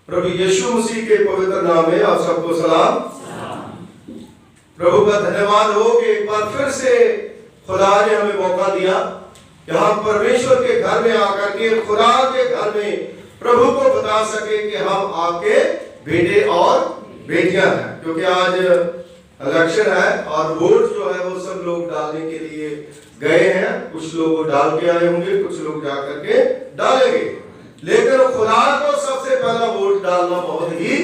प्रभु यीशु मसीह के पवित्र नाम में आप सबको सलाम। प्रभु का धन्यवाद हो कि एक बार फिर से खुदा ने हमें मौका दिया कि हम परमेश्वर के घर में आकर के खुदा के घर में प्रभु को बता सके कि हम आपके बेटे और बेटियां हैं। क्योंकि आज इलेक्शन है और वोट जो है वो सब लोग डालने के लिए गए हैं। कुछ लोग डाल के आए होंगे, कुछ लोग जाकर के डालेंगे, लेकिन खुदा को सबसे पहला वोट डालना बहुत ही,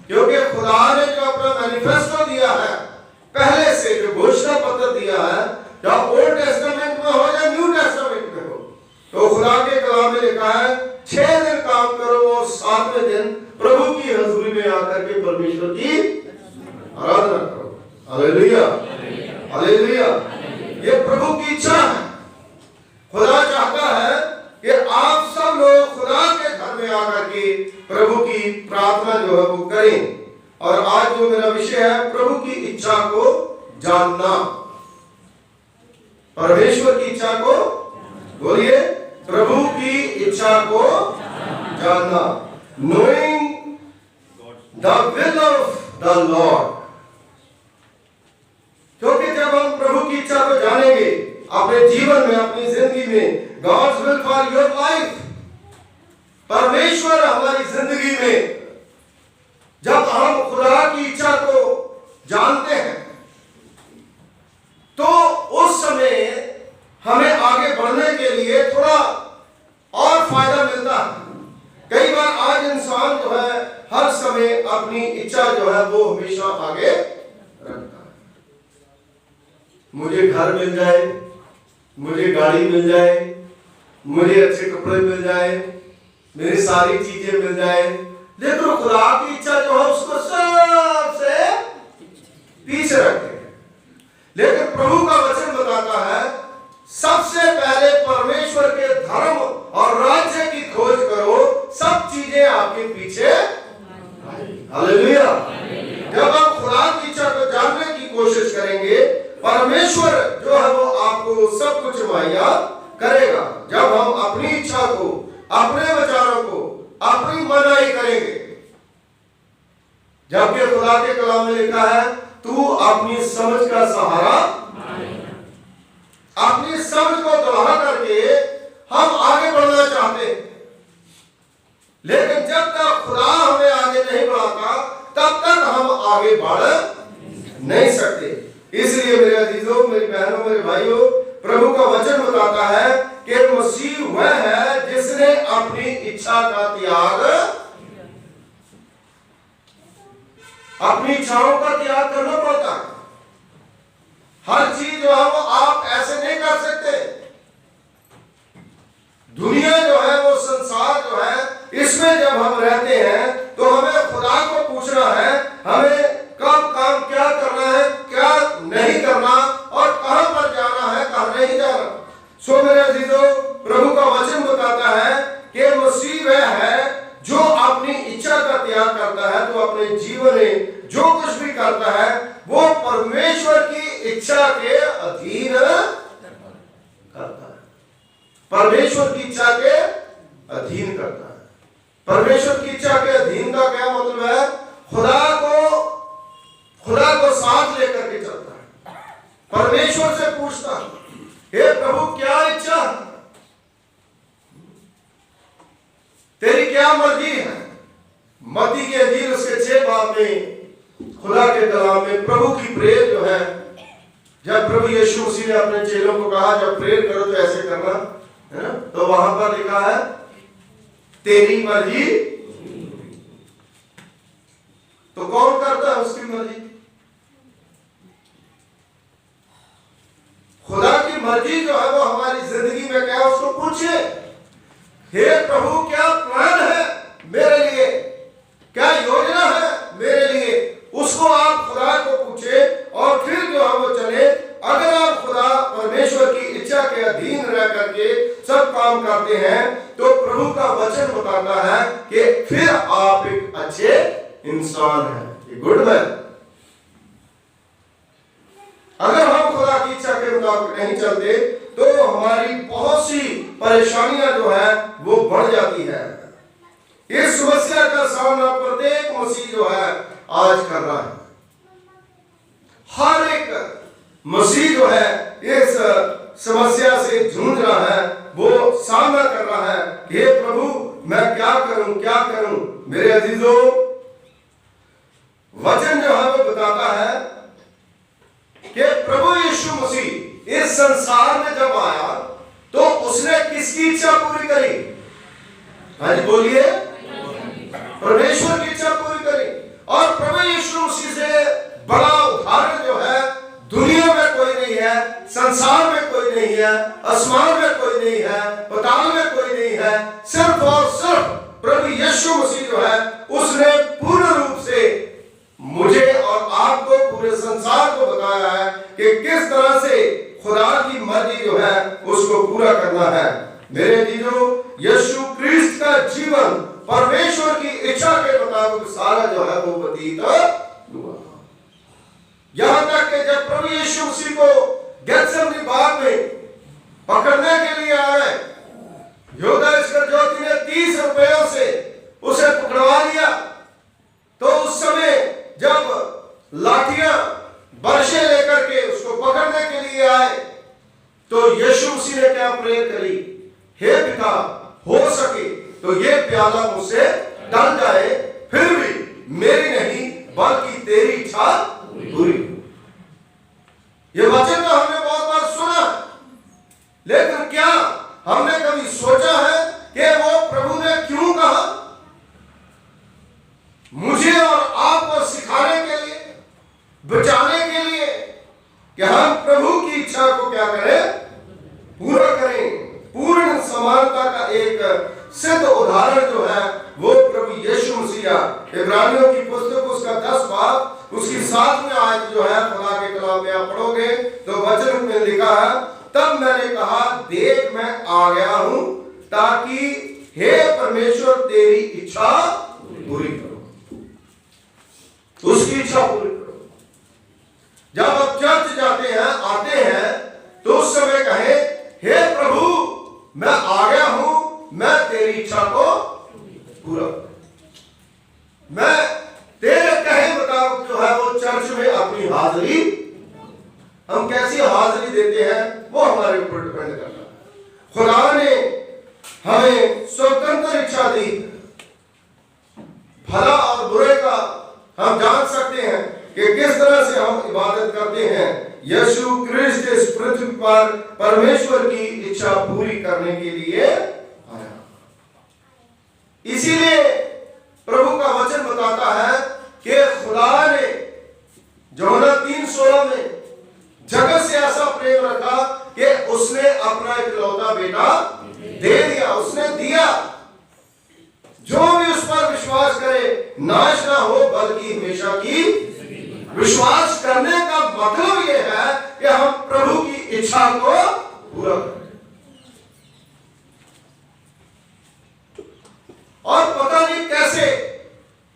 क्योंकि खुदा ने जो अपना मैनिफेस्टो दिया है, पहले से जो घोषणा पत्र दिया है, या ओल्ड टेस्टामेंट में हो या न्यू टेस्टामेंट में हो, तो खुदा के कलाम में लिखा है 6 दिन काम करो और 7वें दिन प्रभु की हजूरी में आकर के परमेश्वर की आराधना करो। Hallelujah, hallelujah. ये प्रभु की इच्छा है। खुदा चाहता है कि आप सब लोग खुदा के घर में आकर के प्रभु की प्रार्थना जो है वो करें। और आज जो मेरा विषय है, प्रभु की इच्छा को जानना। परमेश्वर की इच्छा को, बोलिए, प्रभु की इच्छा को जानना। Knowing the will of the Lord. क्योंकि जब हम प्रभु की इच्छा को जानेंगे अपने जीवन में, अपनी जिंदगी में, God's will for your life, परमेश्वर हमारी जिंदगी में जब हम खुदा की इच्छा को जानते हैं तो उस समय हमें आगे बढ़ने के लिए थोड़ा और फायदा मिलता है। कई बार आज इंसान जो है हर समय अपनी इच्छा जो है वो हमेशा आगे रखता है। मुझे घर मिल जाए, मुझे गाड़ी मिल जाए, मुझे अच्छे कपड़े मिल जाए, मेरी सारी चीजें मिल जाए, लेकिन खुदा की इच्छा जो है उसको सबसे पीछे रखते हैं। लेकिन प्रभु का वचन बताता है सबसे पहले परमेश्वर के धर्म और राज्य की खोज करो, सब चीजें आपके पीछे। हालेलुया। जब आप खुदा की इच्छा को जानने की कोशिश करेंगे, परमेश्वर जो है वो आपको सब कुछ मुहैया करेगा। जब हम अपनी इच्छा को, अपने विचारों को, अपनी मनाई करेंगे, जबकि खुदा के कलाम में लिखा है तू अपनी समझ का सहारा, अपनी समझ को दुल्हा करके हम आगे बढ़ना चाहते हैं, लेकिन जब तक खुदा हमें आगे नहीं बढ़ाता तब तक हम आगे बढ़ नहीं सकते। इसलिए मेरे अजीजों, मेरी बहनों, मेरे भाइयों, प्रभु का वचन बताता है कि मसीह वह है जिसने अपनी इच्छा का त्याग, अपनी इच्छाओं का त्याग करना पड़ता है। हर चीज जो है वो आप ऐसे नहीं कर सकते। दुनिया जो है वो, संसार जो है, इसमें जब हम रहते हैं तो हमें खुदा को पूछना है हमें कब काम क्या करना है, क्या नहीं करना, और कहां पर जाना है, कहां नहीं जाना। सो मेरे अजीजों, प्रभु का वचन बताता है कि मसीह वह है जो अपनी इच्छा का त्याग करता है, तो अपने जीवन में जो कुछ भी करता है वो परमेश्वर की इच्छा के अधीन करता है। परमेश्वर की इच्छा के अधीन करता है। परमेश्वर की इच्छा के अधीन का क्या मतलब है? खुदा को साथ लेकर के चलता है। परमेश्वर से पूछता है, हे प्रभु क्या इच्छा है, तेरी क्या मर्जी है। मत्ती के अधीन उसके 6 बाब में खुदा के कलाम में प्रभु की प्रेयर जो है, जब प्रभु यीशु मसीह ने अपने चेलों को कहा जब प्रेयर करो तो ऐसे करना है ना, तो वहां पर लिखा है तेरी मर्जी। तो कौन करता है उसकी मर्जी? खुदा की मर्जी जो है वो हमारी जिंदगी में क्या है उसको पूछे, हे प्रभु क्या प्लान है मेरे लिए, क्या योजना है मेरे लिए, उसको आप खुदा को पूछे और फिर जो है वो चले। अगर आप खुदा परमेश्वर की इच्छा के अधीन रह करके सब काम करते हैं तो प्रभु का वचन बताता है कि फिर आप एक अच्छे इंसान हैं, गुड मैन। अगर हम खुदा की इच्छा के मुताबिक नहीं चलते तो हमारी बहुत सी परेशानियां जो है वो बढ़ जाती है। इस समस्या का सामना प्रत्येक मसीह जो है आज कर रहा है। हर एक मसीह जो है इस समस्या से जूझ रहा है, वो सामना कर रहा है। हे प्रभु, मैं क्या करूं, क्या करूं। मेरे अजीजों, वचन जो है वो बताता है कि प्रभु यीशु मसीह इस संसार में जब आया तो उसने किसकी इच्छा पूरी करी? हाँ जी बोलिए, परमेश्वर की इच्छा पूरी करी। और प्रभु यीशु मसीह से बड़ा उदाहरण जो है दुनिया में कोई नहीं है, संसार में कोई नहीं है, आसमान में कोई नहीं है, पाताल में कोई नहीं है। सिर्फ और सिर्फ प्रभु यीशु मसीह जो है उसने पूर्ण रूप से मुझे और आपको, पूरे संसार को बताया है कि किस तरह से खुदा की मर्जी जो है उसको पूरा करना है। मेरे जीजों, यीशु क्रिस्त का जीवन परमेश्वर की इच्छा के मुताबिक सारा जो है वो व्यतीत हुआ। यहां तक कि जब प्रभु यीशु मसीह को गेत्सेमनी बाग में पकड़ने के लिए आए, यहूदा इस्करियोती ने 30 रुपयों से उसे पकड़वा लिया। तो उस समय जब लाठियां बरशे लेकर के उसको पकड़ने के लिए आए तो यीशु मसीह ने क्या प्रेयर करी? हे पिता, हो सके तो ये प्याला मुझसे टल जाए, फिर भी मेरी नहीं बल्कि तेरी इच्छा पूरी। ये वचन तो हमने बहुत बार सुना, लेकिन क्या हमने कभी सोचा है कि वो प्रभु ने क्यों कहा? मुझे और आपको सिखाने के लिए, बचाने के लिए कि हम प्रभु की इच्छा को क्या करें? पूरा करें। पूर्ण समानता का एक सिद्ध उदाहरण जो है वो प्रभु यीशु मसीह। इब्रानियों की पुस्तक उसका 10 बाब उसकी 7वीं आयत जो है खुदा के कलाम में आप पढ़ोगे तो वचन में लिखा है, तब मैंने कहा, देख मैं आ गया हूं ताकि हे परमेश्वर तेरी इच्छा पूरी करो, उसकी इच्छा पूरी करो। जब आप चर्च जाते हैं, आते हैं, तो उस समय कहे, हे प्रभु मैं आ गया हूं, मैं तेरी इच्छा को पूरा, मैं तेरे कहे मुताबिक जो है वो चर्च में अपनी हाजिरी, हम कैसी हाजिरी देते हैं वो हमारे ऊपर डिपेंड करता है। खुदा ने हमें स्वतंत्र इच्छा दी, भला और बुरे का हम जान सकते हैं कि किस तरह से हम इबादत करते हैं। यीशु क्रिस्त इस पृथ्वी पर परमेश्वर की इच्छा पूरी करने के लिए आया। इसीलिए प्रभु का वचन बताता है कि खुदा ने यूहन्ना 3:16 में जगत से ऐसा प्रेम रखा कि उसने अपना इकलौता बेटा दे दिया, उसने दिया, जो भी उस पर विश्वास करे नाश ना हो बल्कि हमेशा की। विश्वास करने का मतलब यह है कि हम प्रभु की इच्छा को पूरा करें। और पता नहीं कैसे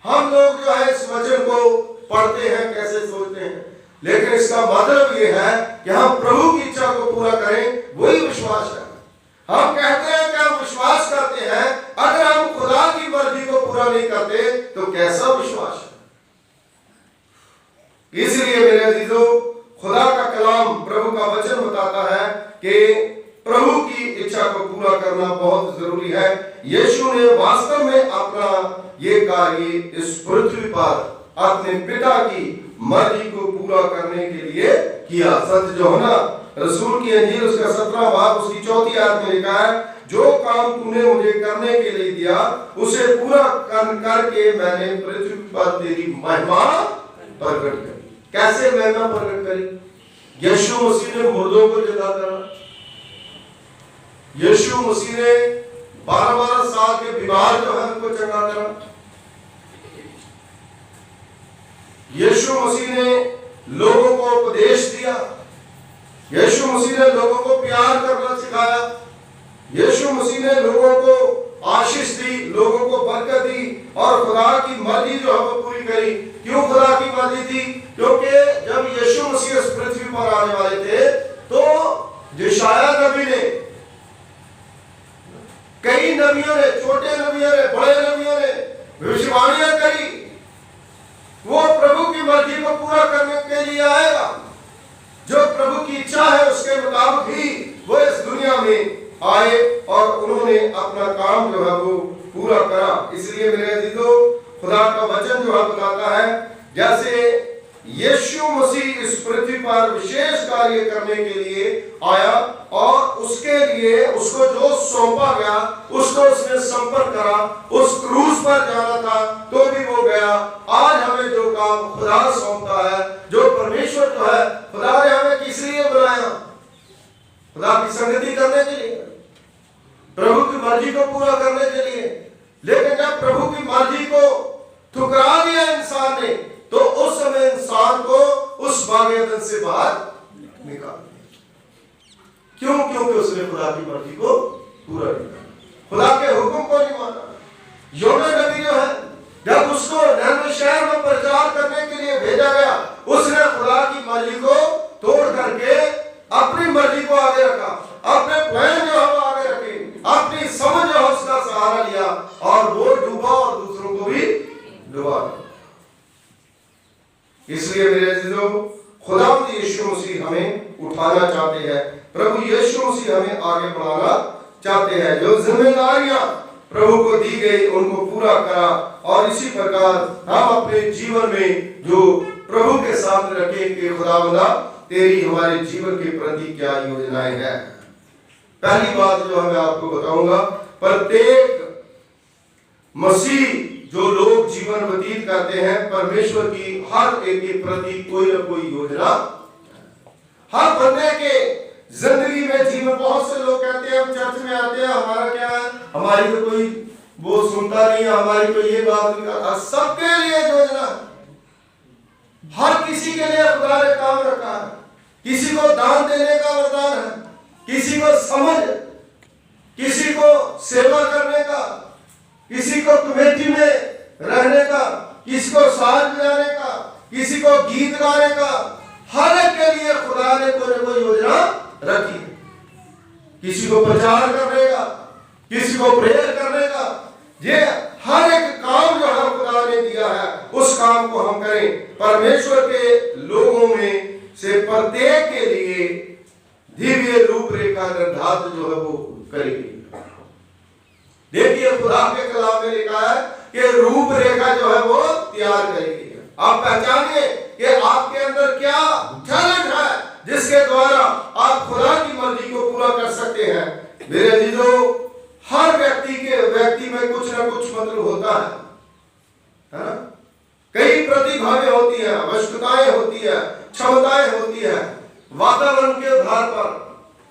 हम लोग जो है इस वचन को पढ़ते हैं, कैसे सोचते हैं, लेकिन इसका मतलब यह है कि हम प्रभु की इच्छा को पूरा करें, वही विश्वास है। हम कहते हैं कि हम विश्वास करते हैं, अगर हम खुदा की मर्जी को पूरा नहीं करते तो कैसा विश्वास है? इसलिए मेरे अजीजों, खुदा का कलाम, प्रभु का वचन बताता है कि प्रभु की इच्छा को पूरा करना बहुत जरूरी है। यीशु ने वास्तव में अपना ये कार्य इस पृथ्वी पर अपने पिता की मर्जी को पूरा करने के लिए किया। संत यूहन्ना रसूल की अंजील उसका 17वां बाब उसकी 4वीं आयत में लिखा है, जो काम तूने मुझे करने के लिए दिया उसे पूरा करके मैंने पृथ्वी पर तेरी महिमा प्रकट करी। कैसे महिमा प्रकट करी? यीशु मसीह ने मुर्दों को जिंदा करा, यीशु मसीह ने 12-12 साल के बीमार जो है उनको चंगा करा, यीशु मसीह ने लोगों को उपदेश दिया, यीशु मसीह ने लोगों को प्यार करना सिखाया, यीशु मसीह ने लोगों को आशीष दी, लोगों को बरकत दी और खुदा की मर्जी जो है वो पूरी करी। क्यों खुदा की मर्जी थी? क्योंकि जब यीशु मसीह इस पृथ्वी पर आने वाले थे तो यशायाह नबी ने, कई नबियों ने, छोटे नबियों ने, बड़े नबियों ने भविष्यवाणियां करी, वो प्रभु की मर्जी को पूरा करने के लिए आएगा। जो प्रभु की इच्छा है उसके मुताबिक ही वो इस दुनिया में आए और उन्होंने अपना काम जो है वो पूरा करा। इसलिए मेरे अजीजों, खुदा का वचन जो है बताता है जैसे यीशु मसीह इस पृथ्वी पर विशेष कार्य करने के लिए आया और उसके लिए उसको जो सौंपा गया उसको उसने संपर्क करा, उस क्रूस पर जाना था तो भी वो गया। आज हमें जो काम खुदा सौंपता है, जो परमेश्वर जो है, खुदा ने हमें किस लिए बनाया? खुदा की संगति करने के लिए, प्रभु की मर्जी को पूरा करने के लिए। लेकिन जब प्रभु की मर्जी को ठुकरा दिया इंसान ने, तो उस समय इंसान को उस बाग-ए-अदन से बाहर निकाल दिया। क्यों? क्योंकि उसने खुदा की मर्जी को पूरा नहीं किया, खुदा के हुक्म को नहीं माना। योना नबी जो है, जब उसको निनवे शहर में प्रचार करने के लिए भेजा गया, उसने खुदा की मर्जी को तोड़ करके अपनी मर्जी को आगे रखा, अपने प्लान जो है वो आगे रखे, अपनी समझ जो है उसका सहारा लिया और वो डूबा और दूसरों को भी डुबा दिया। इसलिए मेरे अजीजों, खुदावंद यीशु मसीह हमें उठाना चाहते हैं, प्रभु यीशु मसीह हमें आगे बढ़ाना चाहते हैं। जो जिम्मेदारियां प्रभु को दी गई उनको पूरा करा और इसी प्रकार हम अपने जीवन में जो प्रभु के सामने रखें कि खुदावंदा तेरी हमारे जीवन के प्रति क्या योजनाएं हैं। पहली बात जो मैं आपको बताऊंगा, प्रत्येक मसीह जो लोग जीवन व्यतीत करते हैं, परमेश्वर की हर एक के प्रति कोई ना कोई योजना। हर बंदे के जिंदगी में जीवन, बहुत से लोग कहते हैं हम चर्च में आते हैं, हमारा क्या है, हमारी तो कोई वो सुनता नहीं है, हमारी तो ये बात नहीं करता। सबके लिए योजना, हर किसी के लिए खुदा ने काम रखा है। किसी को दान देने का वरदान है, किसी को समझ, किसी को सेवा करने का, किसी को कमेटी में रहने का, किसी को साज बजाने का, किसी को गीत गाने का। हर एक के लिए खुदा ने कोई ना कोई योजना रखी। किसी को प्रचार करने का, किसी को प्रेयर करने का, ये हर एक काम जो है खुदा ने दिया है, उस काम को हम करें। परमेश्वर के लोगों में से प्रत्येक के लिए दिव्य रूपरेखा निर्धारित जो है वो करेगी। देखिए खुदा के कलाम में लिखा है कि रूपरेखा जो है वो तैयार करेगी। आप पहचानिए कि आपके अंदर क्या टैलेंट है जिसके द्वारा आप खुदा की मर्जी को पूरा कर सकते हैं। मेरे अजीजों, हर व्यक्ति में कुछ ना कुछ मतलब होता है ना? कई प्रतिभाएं होती हैं, आवश्यकताएं होती है, क्षमताएं होती है, वातावरण के आधार पर,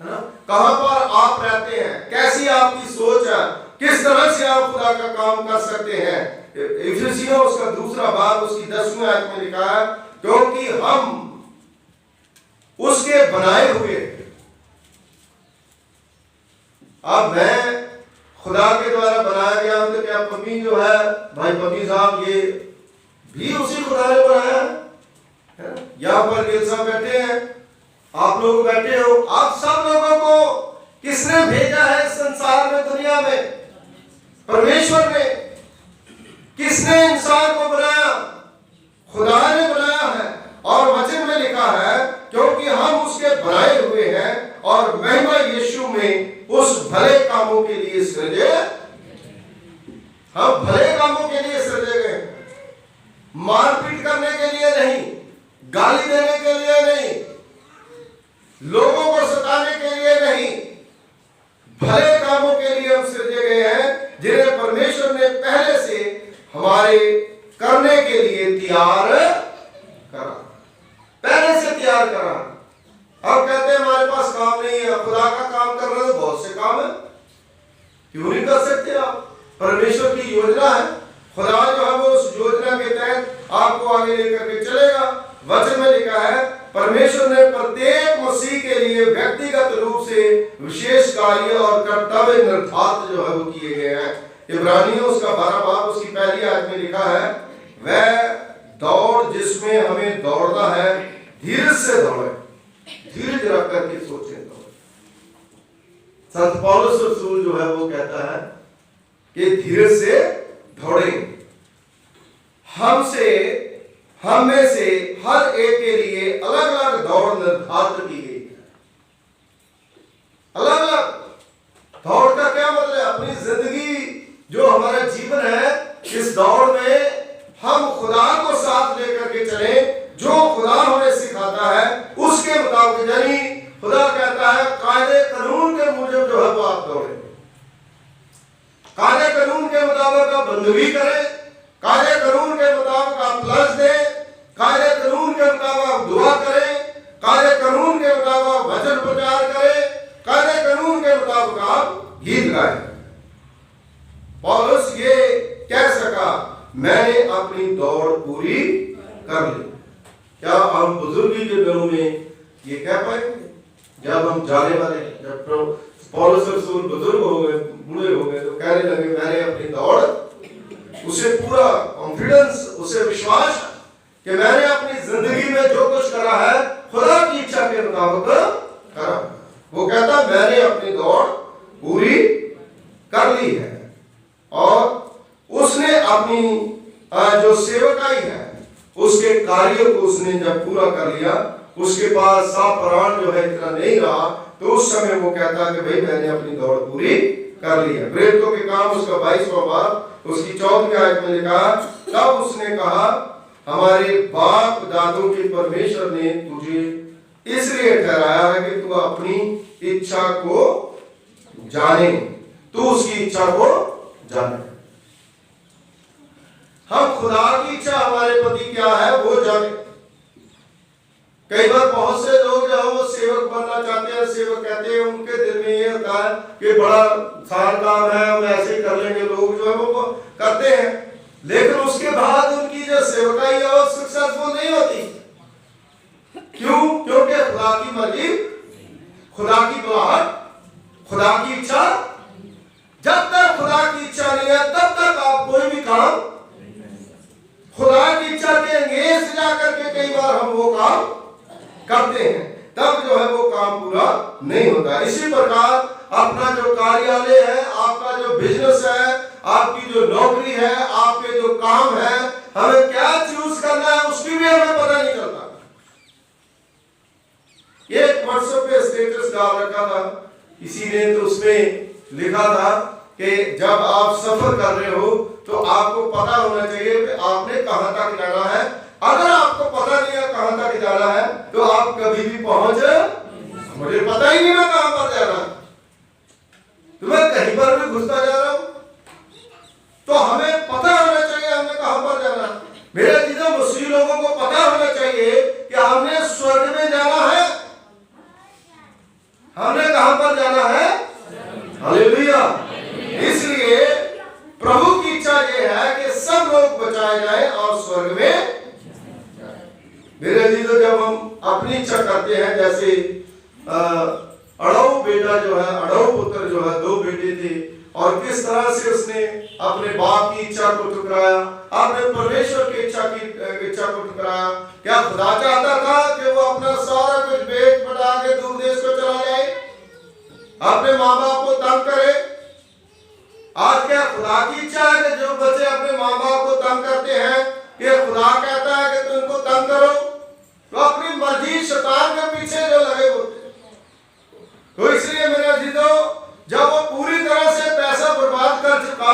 है ना, कहां पर आप रहते हैं, कैसी आपकी सोच है, किस तरह से आप खुदा का काम कर सकते हैं। इफिसियों उसका दूसरा भाग उसकी 10वीं आयत में लिखा है, क्योंकि हम उसके बनाए हुए। अब मैं खुदा के द्वारा बनाया गया हूं, तो क्या पम्मी जो है, भाई पम्मी साहब, ये भी उसी खुदा ने बनाया है। यहाँ पर गिल साहब बैठे हैं, आप लोग बैठे हो, आप सब लोगों को किसने भेजा है इस संसार में, दुनिया में? परमेश्वर ने। किसने इंसान को बनाया? खुदा ने बनाया है। और वचन में लिखा है क्योंकि हम उसके बनाए हुए हैं और महिमा यीशु में उस भले कामों के लिए सृजे। हम भले कामों के लिए सृजे गए, मारपीट करने के लिए नहीं, गाली देने के लिए नहीं, लोगों को सताने के लिए नहीं, भले कामों के लिए हम सृजे गए हैं जिन्हें परमेश्वर ने पहले से हमारे करने के लिए तैयार करा, पहले से तैयार करा। अब कहते हैं हमारे पास काम नहीं है, खुदा का काम कर रहे हो, बहुत से काम है, क्यों नहीं कर सकते आप? परमेश्वर की योजना है, खुदा जो है वो उस योजना के तहत आपको आगे लेकर के चलेगा। वचन में लिखा है परमेश्वर ने प्रत्येक मसीह के लिए व्यक्तिगत रूप से विशेष कार्य और कर्तव्य निर्धारित जो है वो किए गए हैं। इब्रानियों उसका 12 बाब उसकी पहली आयत में लिखा है, वह दौड़ जिसमें हमें दौड़ना है, धीरज से दौड़े, धीरज रख करके सोचे दौड़े। संत पौलुस रसूल जो है वो कहता है कि धीरज से दौड़ें, हमसे हम में से हर एक के लिए अलग अलग दौड़ निर्धारित की गई है। अलग अलग दौड़ का क्या मतलब है? अपनी जिंदगी जो हमारा जीवन है, इस दौड़ में हम खुदा को साथ लेकर के चले, जो खुदा हमें सिखाता है उसके मुताबिक, यानी खुदा कहता है कायदे कानून के मुजब जो है वो आप दौड़े, कायदे कानून के मुताबिक आप बंदगी करें, कायदे कानून के मुताबिक आप लफ्ज दें, कायदे कानून के मुताबिक आप दुआ करें, कायदे कानून के मुताबिक आप वचन प्रचार करें, कायदे कानून के मुताबिक आप गीत गाएं। पौलुस ये कह सका, मैंने अपनी दौड़ पूरी कर ली। क्या हम बुजुर्गी के दिनों में ये कह पाएंगे? जब हम जाने वाले, जब पौलुस रसूल बुजुर्ग हो गए, बूढ़े हो गए, तो कहने लगे मैंने अपनी दौड़, उसे पूरा कॉन्फिडेंस, उसे विश्वास कि मैंने अपनी जिंदगी में जो कुछ करा है खुदा की इच्छा के मुताबिक करा। वो कहता मैंने अपनी दौड़ पूरी कर ली है। और उसने अपनी जो सेवकाई है उसके कार्यों को उसने जब पूरा कर लिया, उसके पास साफ प्राण जो है इतना नहीं रहा, तो उस समय वो कहता कि भाई मैंने अपनी दौड़ पूरी कर ली है। प्रेरितों के काम उसका 22वां बाब उसकी 14वीं आयत में लिखा, तब उसने कहा हमारे बाप दादों के परमेश्वर ने तुझे इसलिए ठहराया है कि तू अपनी इच्छा को जाने, तू उसकी इच्छा को जाने। हम खुदा की इच्छा हमारे प्रति क्या है वो जाने। कई बार बहुत से लोग जो वो सेवक बनना चाहते हैं, सेवक कहते हैं, उनके दिल में ये होता है कि बड़ा सारा काम है, हम ऐसे ही कर लेंगे। लोग जो है वो करते हैं, लेकिन उसके बाद उनकी जो सेवकाई है वो सक्सेसफुल नहीं होती। क्यों? क्योंकि खुदा की मर्जी, खुदा की बुलाहट, खुदा की इच्छा, जब तक खुदा की इच्छा नहीं है तब तक आप कोई भी काम, खुदा की इच्छा के अंगेज जाकर के कई बार हम वो काम करते हैं, तब जो है वो काम पूरा नहीं होता। इसी प्रकार अपना जो कार्यालय है, आपका जो बिजनेस है, आपकी जो नौकरी है, आपके जो काम है, हमें क्या चूज करना है उसकी भी हमें पता नहीं चलता। एक व्हाट्सएप पे स्टेटस डाल रखा था किसी ने, तो उसमें लिखा था कि जब आप सफर कर रहे हो तो आपको पता होना चाहिए कि आपने कहां तक जाना है। अगर आपको पता नहीं है कहां तक जाना है तो आप कभी भी पहुंच, मुझे पता ही नहीं मैं कहां पर जाना है, तो मैं कहीं पर भी घुसता जा रहा हूं, तो हमें पता होना चाहिए हमें कहां पर जाना है। मेरे चीजों मुस्लिम लोगों को पता होना चाहिए कि हमने स्वर्ग में जाना है, हमने कहां पर जाना है। हालेलुया। इसलिए प्रभु की इच्छा यह है कि सब लोग बचाए जाएं और स्वर्ग में। मेरे अजीजों, जब हम अपनी इच्छा करते हैं, जैसे अड़ऊ बेटा जो है, अड़ऊ पुत्र जो है, 2 बेटे थे, और किस तरह से उसने अपने बाप की इच्छा को ठुकराया, अपने परमेश्वर की इच्छा को ठुकराया। क्या खुदा चाहता था कि वो अपना सारा कुछ बेच बटा के दूर देश को चला जाए, अपने माँ बाप को तंग करे? आज क्या खुदा की इच्छा है कि जो बच्चे अपने माँ बाप को तंग करते हैं, कि खुदा कहता है कि तुम उनको तंग करो, तो अपनी मर्जी शैतान के पीछे जो लगे होते। तो इसलिए मेरे अजीजों, जब वो पूरी तरह से पैसा बर्बाद कर चुका,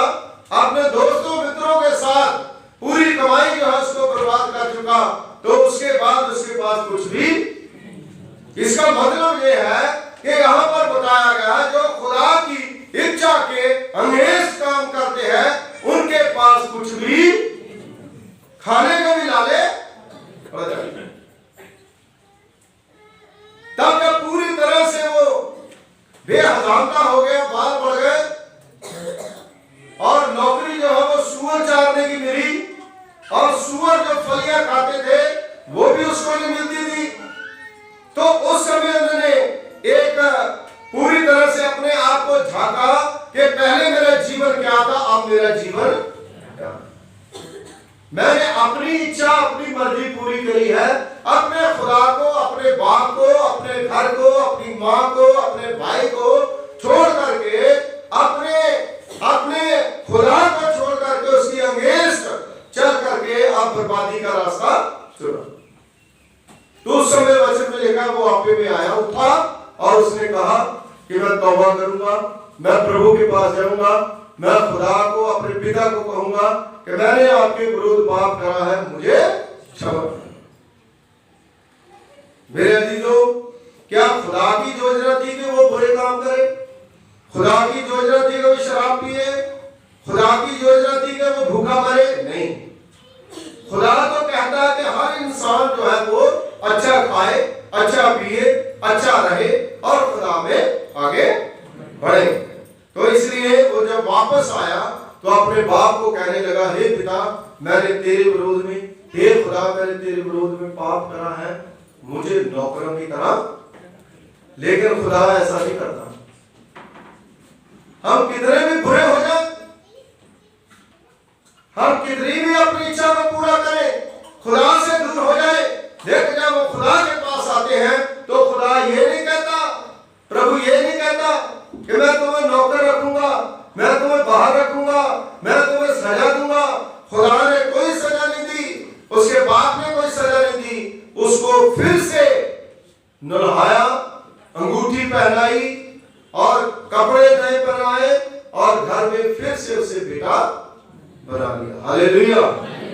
अपने दोस्तों मित्रों के साथ पूरी कमाई जो है उसको बर्बाद कर चुका, तो उसके बाद उसके पास कुछ भी। इसका मतलब ये है कि यहाँ पर बताया गया जो खुदा की इच्छा के अंगेज काम करते हैं, उनके पास कुछ भी, खाने को भी लाले हो जाए। तब जब पूरी तरह से वो बेहजामता हो गया, बाल बढ़ गए, और नौकरी जो है वो सुअर चारने की मिली, और सुअर जो फलियां खाते थे वो भी उसको नहीं मिलती थी। तो उस समय उन्होंने एक पूरी तरह से अपने आप को झांका कि पहले मेरा जीवन क्या था, अब मेरा जीवन क्या। मैंने अपनी इच्छा, अपनी मर्जी पूरी करी है, अपने खुदा को, अपने बाप को, अपने घर को, अपनी माँ को, अपने भाई को छोड़ करके, अपने खुदा को छोड़ करके, उसकी अंगेज चल करके प्रभु के पास जाऊंगा, मैं खुदा को, अपने पिता को कहूंगा कि मैंने आपके विरुद्ध पाप करा है, मुझे क्षमा करें। मेरे अजीजों, क्या खुदा की योजना थी कि वो बुरे काम करे? खुदा की योजना थी कि वो शराब पिए? खुदा की योजना थी कि वो भूखा मरे? नहीं। खुदा तो कहता है कि हर इंसान जो है वो अच्छा खाए, अच्छा पिए, अच्छा रहे और खुदा में आगे बढ़े। तो इसलिए वो जब वापस आया तो अपने बाप को कहने लगा, हे पिता, मैंने तेरे विरोध में, हे खुदा, मैंने तेरे विरोध में पाप करा है, मुझे नौकरों की तरह। लेकिन खुदा ऐसा नहीं करता। हम कितने भी बुरे हो जाए, हम कितनी भी अपनी इच्छा को पूरा करें, खुदा से दूर हो जाए, लेकिन जब वो खुदा के पास आते हैं तो खुदा ये नहीं कहता, प्रभु ये नहीं कहता कि मैं तुम्हें नौकर रखूंगा, मैं तुम्हें बाहर रखूंगा, मैं तुम्हें सजा दूंगा। खुदा ने कोई सजा नहीं दी, उसके बाप ने कोई सजा नहीं दी, उसको फिर से नहलाया, अंगूठी पहनाई और कपड़े नए पहनाए और घर में फिर से उसे बेटा बना लिया। हालेलुया।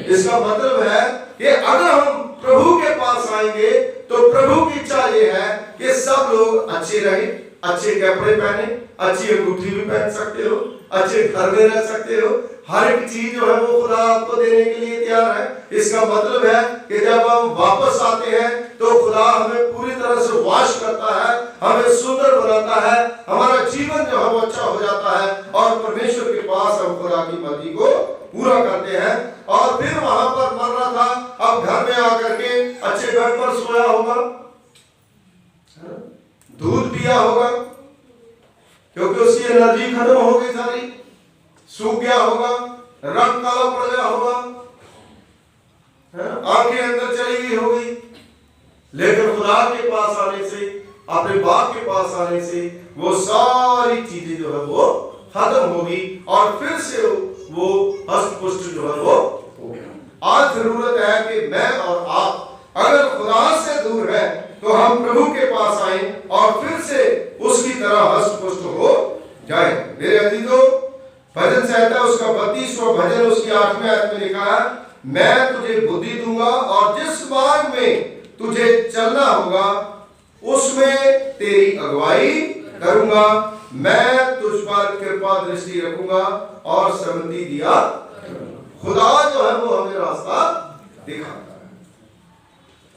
इसका मतलब है कि अगर हम प्रभु के पास आएंगे तो प्रभु की इच्छा ये है कि सब लोग अच्छे रहे, अच्छे कपड़े पहने, अच्छी अंगूठी भी पहन सकते हो, अच्छे घर में रह सकते हो, हर एक चीज जो है वो खुदा आपको देने के लिए तैयार है। इसका मतलब है कि जब हम वापस आते हैं तो खुदा हमें पूरी तरह से वाश करता है, हमें सुंदर बनाता है, हमारा जीवन जो है वो अच्छा हो जाता है और परमेश्वर के पास हम खुदा की मर्जी को पूरा करते हैं। और फिर वहां पर मर रहा था, अब घर में आकर के अच्छे बेड पर सोया होगा, दूध पिया होगा, क्योंकि उसकी एनर्जी खत्म हो गई सारी, सूख गया होगा, रंग काला पड़ गया होगा, आंखें अंदर चली गई होगी। लेकिन खुदा के पास आने से, अपने बाप के पास आने से वो सारी चीजें जो है वो खत्म होगी और फिर से वो हष्ट-पुष्ट जो है वो होगा। आज जरूरत है कि मैं और आप अगर खुदा से दूर है तो हम प्रभु के पास आए और फिर से उसकी तरह हष्ट-पुष्ट हो जाए। मेरे अजीजों, भजन संहिता उसका 32वां भजन उसकी 8वें आयत में लिखा है, मैं तुझे बुद्धि दूंगा और जिस मार्ग में तुझे चलना होगा उसमें तेरी अगुवाई करूंगा, मैं तुझ पर कृपा दृष्टि रखूंगा और सम्मति दिया। खुदा जो है वो हमें रास्ता दिखाता है,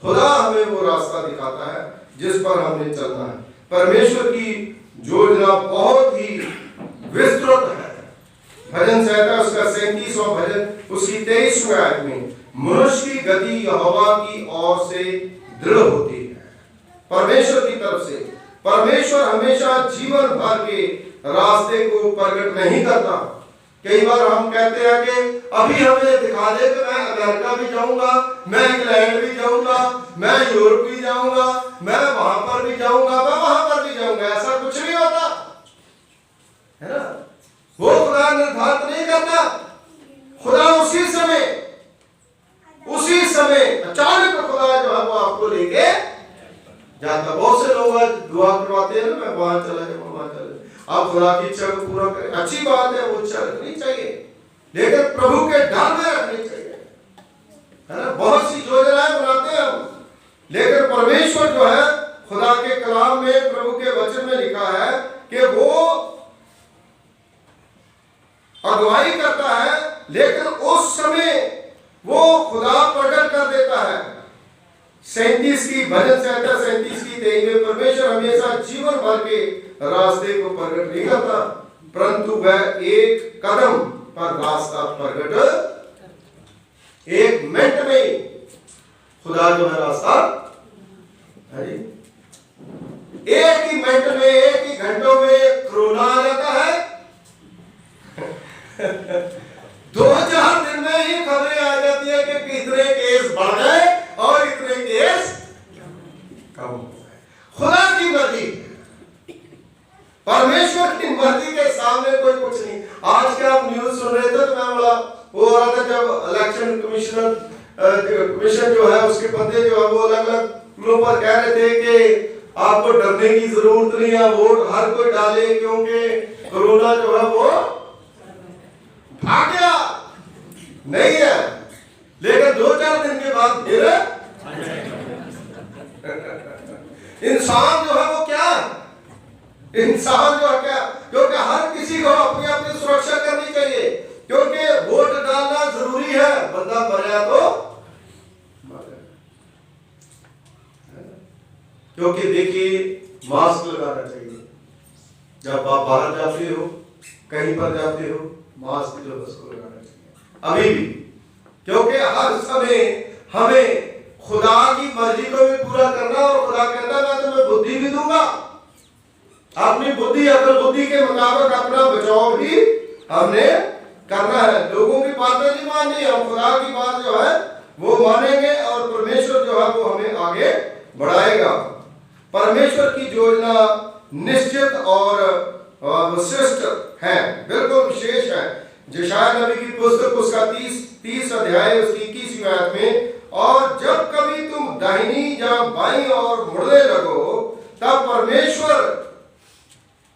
खुदा हमें वो रास्ता दिखाता है जिस पर हमें चलना है। परमेश्वर की योजना बहुत ही विस्तृत है। भजन संहिता उसका 37वां भजन उसकी 23वें आयत में, मनुष्य की गति यहोवा की ओर से दृढ़ होती है, परमेश्वर की तरफ से। परमेश्वर हमेशा जीवन भर के रास्ते को प्रकट नहीं करता। कई बार हम कहते हैं कि अभी हमें दिखा दे कि मैं अमेरिका भी जाऊंगा, मैं इंग्लैंड भी जाऊंगा, मैं यूरोप भी जाऊंगा, मैं वहां पर भी जाऊंगा, मैं वहां पर भी जाऊंगा। ऐसा कुछ नहीं होता है ना। वो खुदा निर्धारित नहीं करता। खुदा उसी समय अचानक खुदा जो है वो आपको लेके जाता। बहुत से लोग दुआ करवाते हैं ना, मैं वहां चला जाऊंगा, वहां चला जाऊंगा। आप खुदा की इच्छा को पूरा करें, अच्छी बात है, वो इच्छा रखनी चाहिए, लेकिन प्रभु के डर में रखनी चाहिए, है ना। बहुत सी योजनाएं बनाते हैं हम, लेकिन परमेश्वर जो है खुदा के कलाम में, प्रभु के वचन में लिखा है कि वो अगुवाई करता है, लेकिन उस समय वो खुदा प्रकट कर देता है। 37 की भजन संहिता 37 की 23 में, परमेश्वर हमेशा जीवन भर के रास्ते को प्रकट नहीं करता, परंतु वह एक कदम पर रास्ता प्रकट, एक मिनट में खुदा जो है रास्ता, एक ही मिनट में, एक ही घंटों में कोरोना आ जाता है। 2-4 दिन में ही खबरें आ जाती है कि इतने केस बढ़ गए और इतने केस कम हो गए। खुदा की मर्जी, परमेश्वर की मर्जी के सामने कोई कुछ नहीं। आज के आप न्यूज सुन रहे थे तो मैं बोला वो हो रहा था, जब इलेक्शन कमीशन जो है उसके बंदे जो है वो अलग अलग पर कह रहे थे कि आपको डरने की जरूरत नहीं है। वोट हर कोई डाले, क्योंकि कोरोना जो है वो भाग गया नहीं है, लेकिन 2-4 दिन के बाद फिर इंसान जो है वो क्या, इंसान जो है क्या, क्योंकि हर किसी को अपनी अपनी सुरक्षा करनी चाहिए, क्योंकि वोट डालना जरूरी है। बंदा मरा तो क्योंकि देखिए मास्क लगाना चाहिए जब आप बाहर जाते हो, कहीं पर जाते हो, मास्क जो उसको लगाना चाहिए अभी भी, क्योंकि हर समय हमें खुदा की मर्जी को भी पूरा करना, और खुदा कहता है मैं तुम्हें बुद्धि भी दूंगा, अपनी बुद्धि अकल बुद्धि के मुताबिक अपना बचाव भी हमने करना है। लोगों की बातें नहीं माननी, हम खुदा की बात जो है वो मानेंगे, और परमेश्वर जो है वो हमें आगे बढ़ाएगा। परमेश्वर की योजना निश्चित और विशिष्ट है, बिल्कुल विशेष है। यशायाह नबी की पुस्तक उसका 30 अध्याय उसकी 21वीं आयत में, और जब कभी तुम दाहिनी या बाईं ओर मुड़ने लगो, तब परमेश्वर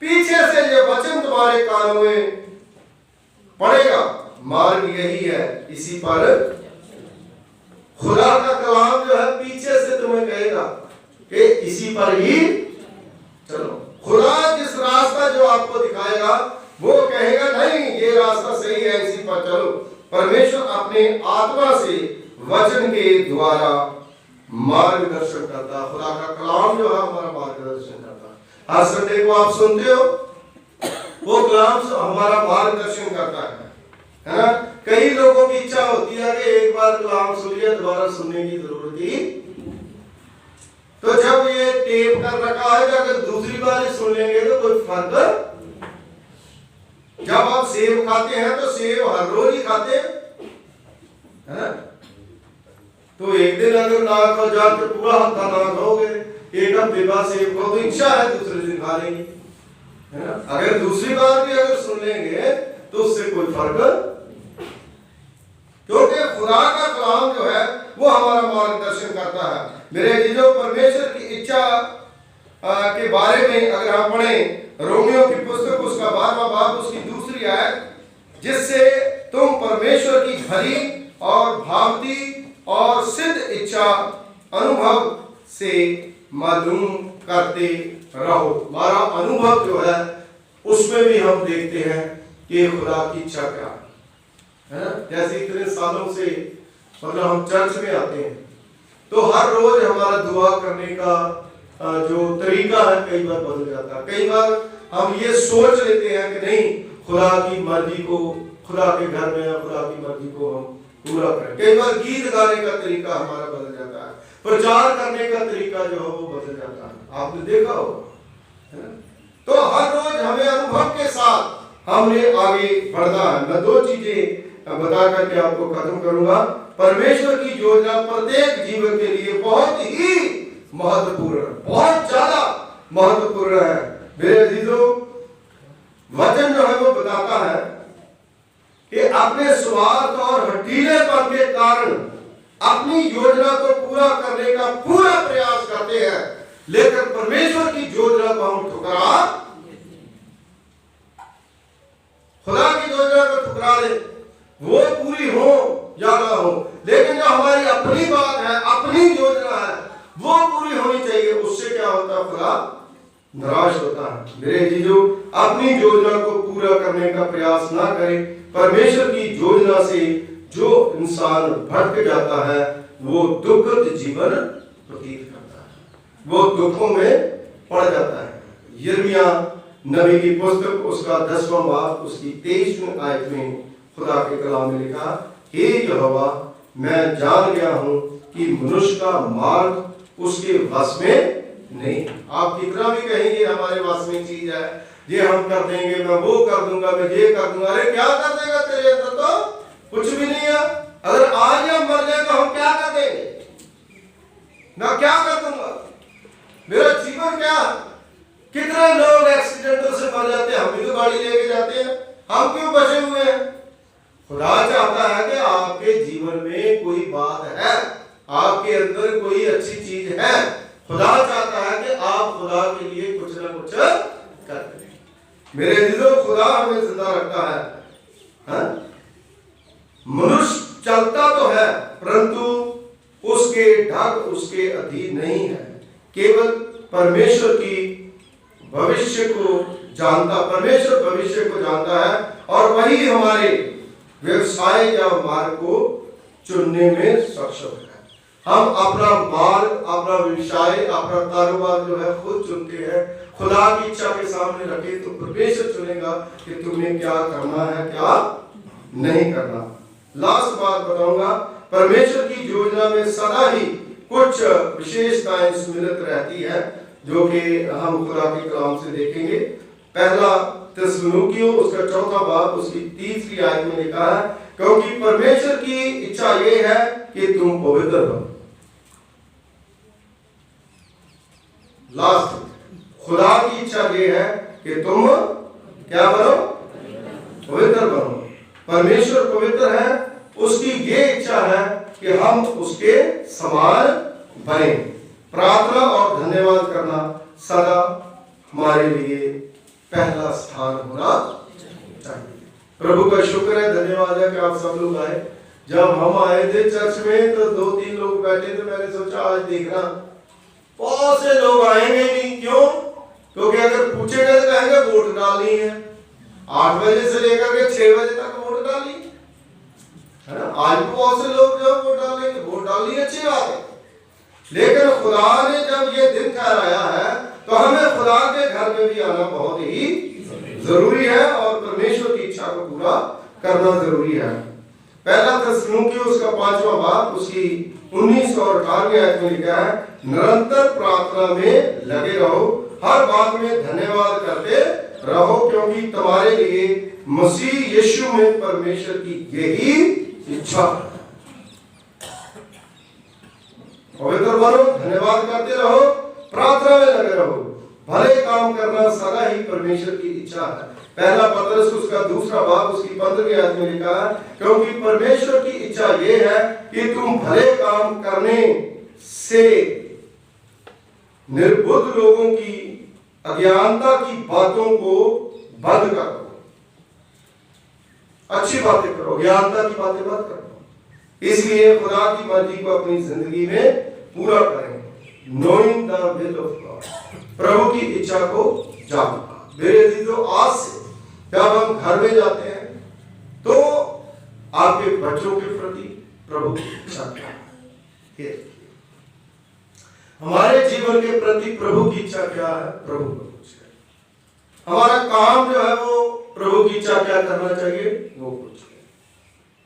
पीछे से ये वचन तुम्हारे कानों में पड़ेगा। मार्ग यही है, इसी पर खुदा का कलाम जो है पीछे से तुम्हें कहेगा कि इसी पर ही चलो। खुदा जिस रास्ता जो आपको दिखाएगा वो कहेगा नहीं ये रास्ता सही है, इसी पर चलो। परमेश्वर अपने आत्मा से वचन के द्वारा मार्गदर्शन करता है। खुदा का कलाम जो है हमारा मार्गदर्शन करता है। हर संडे को आप सुनते हो, वो कलाम हमारा मार्गदर्शन करता है ना। कई लोगों की इच्छा होती है कि एक बार कलाम सुन लिया दोबारा सुनने की जरूरत ही, तो जब ये टेप कर रखा है, अगर दूसरी बार सुन लेंगे तो कोई फर्क। जब आप सेब खाते हैं तो सेब हर रोज ही खाते हैं, है ना। तो एक दिन अगर ना खा जाए तो पूरा हफ्ता ना खाओगे, एक हफ्ते बाद सेब खाओ तो इच्छा है दूसरे दिन खा लेंगे, है ना। अगर दूसरी बार भी अगर सुन लेंगे तो उससे कोई फर्क, क्योंकि खुदा का कलाम जो है वो हमारा मार्गदर्शन करता है। मेरे जीजो, परमेश्वर की इच्छा के बारे में अगर हम पढ़ें रोमियो की पुस्तक उसका 12वां बाब उसकी 2री आयत, जिससे तुम परमेश्वर की भली और भावती और सिद्ध इच्छा अनुभव से मालूम करते रहो। हमारा अनुभव जो है उसमें भी हम देखते हैं कि खुदा की इच्छा क्या है ना। जैसे इतने सालों से मतलब हम चर्च में आते हैं तो हर रोज हमारा दुआ करने का जो तरीका है कई बार बदल जाता है। कई बार हम ये सोच लेते हैं कि नहीं खुदा की मर्जी को, खुदा के घर में खुदा की मर्जी को हम पूरा करें। कई बार गीत गाने का तरीका हमारा बदल जाता है, प्रचार करने का तरीका जो है वो बदल जाता है। आपने देखा होगा, है ना। तो हर रोज हमें अनुभव के साथ हमने आगे बढ़ना है। मैं 2 चीजें बता करके आपको खत्म करूंगा। परमेश्वर की योजना प्रत्येक जीवन के लिए बहुत ही महत्वपूर्ण, बहुत ज्यादा महत्वपूर्ण है। मेरे अजीजों, वचन जो है वो बताता है कि अपने स्वार्थ और हठीलेपन के कारण अपनी योजना को पूरा करने का पूरा प्रयास करते हैं, लेकिन परमेश्वर की योजना को हम ठुकरा, खुदा की योजना को ठुकरा दे, वो पूरी हो या ना हो, लेकिन जो हमारी अपनी बात है, अपनी योजना है, वो पूरी होनी चाहिए। उससे क्या होता है, खुदा निराश होता है। मेरे जीजो, अपनी योजना को पूरा करने का प्रयास ना करें। परमेश्वर की योजना से जो इंसान भटक जाता है वो दुखद जीवन व्यतीत करता है, वो दुखों में पड़ जाता है। यिर्मयाह नबी की पुस्तक उसका 10वां बाब उसकी 23वीं आयत में खुदा के कलाम में लिखा, हे यहोवा, मैं जान गया हूं कि मनुष्य का मार्ग उसके वश में नहीं। आप कितना भी कहेंगे हमारे वश में चीज है, ये हम कर देंगे, मैं वो कर दूंगा, मैं ये कर दूंगा। अरे क्या कर देगा, तेरे अंदर तो कुछ भी नहीं है। अगर आज हम मर जाए तो हम क्या कर देंगे, ना क्या कर दूंगा, मेरा जीवन क्या। कितने लोग एक्सीडेंटों से मर जाते हैं, हम भी तो गाड़ी लेके जाते हैं, हम क्यों बचे हुए हैं। खुदा चाहता है कि आपके जीवन में कोई बात है, आपके अंदर कोई अच्छी चीज है। खुदा चाहता है कि आप मनुष्य चलता तो है परंतु उसके ढंग उसके अधीन नहीं है। केवल परमेश्वर की भविष्य को जानता, परमेश्वर भविष्य को जानता है और वही हमारे व्यवसाय या मार्ग को चुनने में सक्षम है। हम अपना मार्ग, अपना व्यवसाय, अपना कारोबार जो है खुद चुनते हैं। खुदा की इच्छा के सामने रखे तो परमेश्वर चुनेगा कि तुम्हें क्या करना है, क्या नहीं करना। लास्ट बात बताऊंगा, परमेश्वर की योजना में सदा ही कुछ विशेषताएं सम्मिलित रहती है जो कि हम खुदा के कलाम से देखेंगे। पहला थिस्सलुनीकियों उसका चौथा बाब उसकी 3री आयत में लिखा है, क्योंकि परमेश्वर की इच्छा ये है कि तुम पवित्र बनो। लास्ट, खुदा की इच्छा ये है कि तुम क्या बनो, पवित्र बनो। परमेश्वर पवित्र है, उसकी ये इच्छा है कि हम उसके समान बने। प्रार्थना और धन्यवाद करना सदा हमारे लिए पहला स्थान होना चाहिए। प्रभु का शुक्र है, धन्यवाद है कि आप सब लोग आए। जब हम आए थे चर्च में तो 2-3 लोग बैठे थे, मैंने सोचा आज देखना बहुत से लोग आएंगे नहीं। क्यों? क्योंकि अगर पूछेंगे तो कहेंगे वोट डालनी है। 8 बजे से लेकर के 6 बजे तक वोट डाली है ना। आज भी बहुत से लोग जो वोट डालेंगे, वोट डालनी अच्छी बात है, लेकिन खुदा ने जब ये दिन ठहराया है तो हमें खुदा के घर में भी आना बहुत ही जरूरी है और परमेश्वर की इच्छा को पूरा करना जरूरी है। पहला थिस्सलुनीकियों उसका 5वां बाब उसकी 19 और 18वीं आयत में लिखा है, निरंतर प्रार्थना में लगे रहो, हर बात में धन्यवाद करते रहो, क्योंकि तुम्हारे लिए मसीह यीशु में परमेश्वर की यही इच्छा है। पवित्र बनो, धन्यवाद करते रहो, प्रार्थना में लगे रहो, भले काम करना सदा ही परमेश्वर की इच्छा है। पहला पतरस उसका 2रा बाब उसकी 15वीं आयत में लिखा है, क्योंकि परमेश्वर की इच्छा ये है कि तुम भले काम करने से निर्बुद्ध लोगों की अज्ञानता की बातों को बंद करो। अच्छी बातें करो, अज्ञानता की बातें मत करो। इसलिए खुदा की मर्जी को अपनी जिंदगी में पूरा करें। Knowing the will of God, प्रभु की इच्छा को जानना। मेरे अजीजों, आज से जब हम घर में जाते हैं तो आपके बच्चों के प्रति प्रभु की इच्छा क्या है, हमारे जीवन के प्रति प्रभु की इच्छा क्या है, प्रभु को पूछें। हमारा काम जो है वो प्रभु की इच्छा क्या करना चाहिए वो पूछें।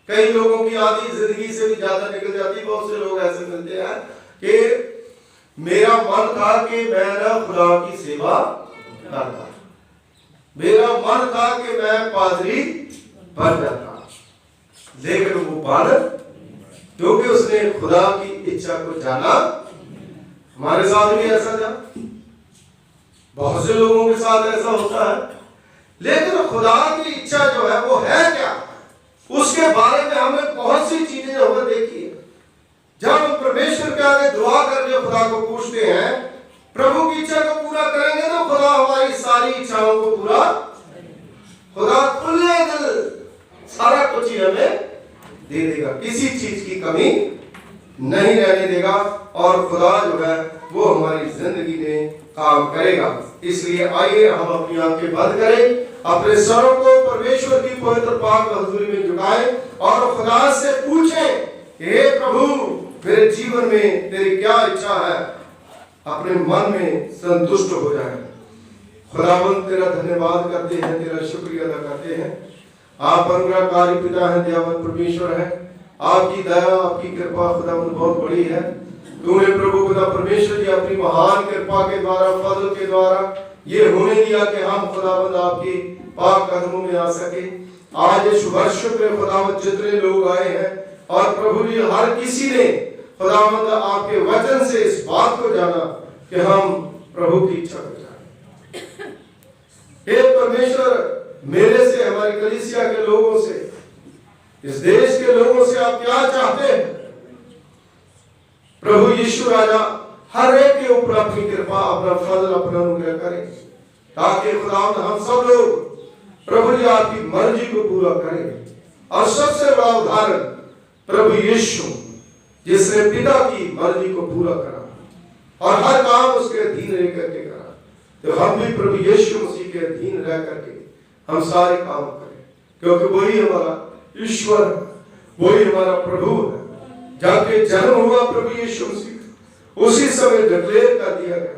कई लोगों की आधी जिंदगी से भी ज्यादा निकल जाती है। बहुत से लोग ऐसे मिलते हैं कि मेरा मन था कि मैं ना खुदा की सेवा करता, मेरा मन था कि मैं पादरी बन जाता, लेकिन वो बन, क्योंकि उसने खुदा की इच्छा को जाना। हमारे साथ भी ऐसा था, बहुत से लोगों के साथ ऐसा होता है, लेकिन खुदा की इच्छा जो है वो है क्या, उसके बारे में हमें बहुत सी चीजें हमें देखी है। जब हम परमेश्वर के आगे दुआ करके खुदा को पूछते हैं, प्रभु की इच्छा को पूरा करेंगे तो खुदा हमारी सारी इच्छाओं को पूरा, खुदा खुले दिल सारा कुछ ही हमें दे देगा, किसी चीज की कमी नहीं रहने देगा और खुदा जो है वो हमारी जिंदगी में काम करेगा। इसलिए आइए हम अपनी आंखें बंद करें, अपने सरों को परमेश्वर की पवित्र पाक हजूरी में झुकाएं और खुदा से पूछें, हे प्रभु मेरे जीवन में तेरी क्या इच्छा है, अपने मन में संतुष्ट हो जाए। खुदावंद तेरा धन्यवाद करते हैं, तेरा शुक्रिया अदा करते हैं। आप अनुग्रहकारी पिता हैं, दयावान परमेश्वर है। आपकी दया आपकी कृपा खुदावंद बहुत बड़ी है। तूने प्रभु खुदा परमेश्वर जी अपनी महान कृपा के द्वारा, फजल के द्वारा ये होने दिया कि हम खुदावंद आपके पाक कदमों में आ सके। आज इस वर्षिप में खुदावंद जितने लोग आए हैं और प्रभु जी हर किसी ने खुदावंद आपके वचन से इस बात को जाना कि हम प्रभु की इच्छा को जाने। हे परमेश्वर, मेरे से, हमारी कलीसिया के लोगों से, इस देश के लोगों से आप क्या चाहते हैं? प्रभु यीशु राजा हर एक के ऊपर अपनी कृपा, अपना फजल, अपना अनुग्रह करें, ताकि खुदावंद हम सब लोग प्रभु जी आपकी मर्जी को पूरा करें। और सबसे बड़ा उदाहरण प्रभु यीशु, जिसने पिता की मर्जी को पूरा करा और हर काम उसके अधीन रह करके करा। तो हम भी प्रभु यीशु मसीह के अधीन रह करके हम सारे काम करें, क्योंकि वही हमारा ईश्वर है, वही हमारा प्रभु है। जाके जन्म हुआ प्रभु यीशु मसीह, उसी समय डिक्लेयर कर दिया गया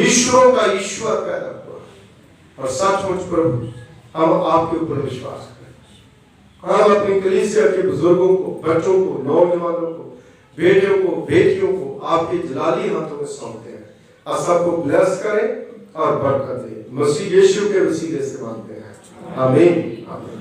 ईश्वरों का ईश्वर पैदा हुआ। और सचमुच प्रभु, हम आपके ऊपर विश्वास करें। हम अपनी कलीसिया के बुजुर्गों को, बच्चों को, नौजवानों को, बेटियों को, बेटियों को आपके जलाली हाथों में सौंपते हैं। और सबको ब्लेस करें और बरकत दें। मसीह यीशु के वसीले से मांगते हैं, आमीन आमीन।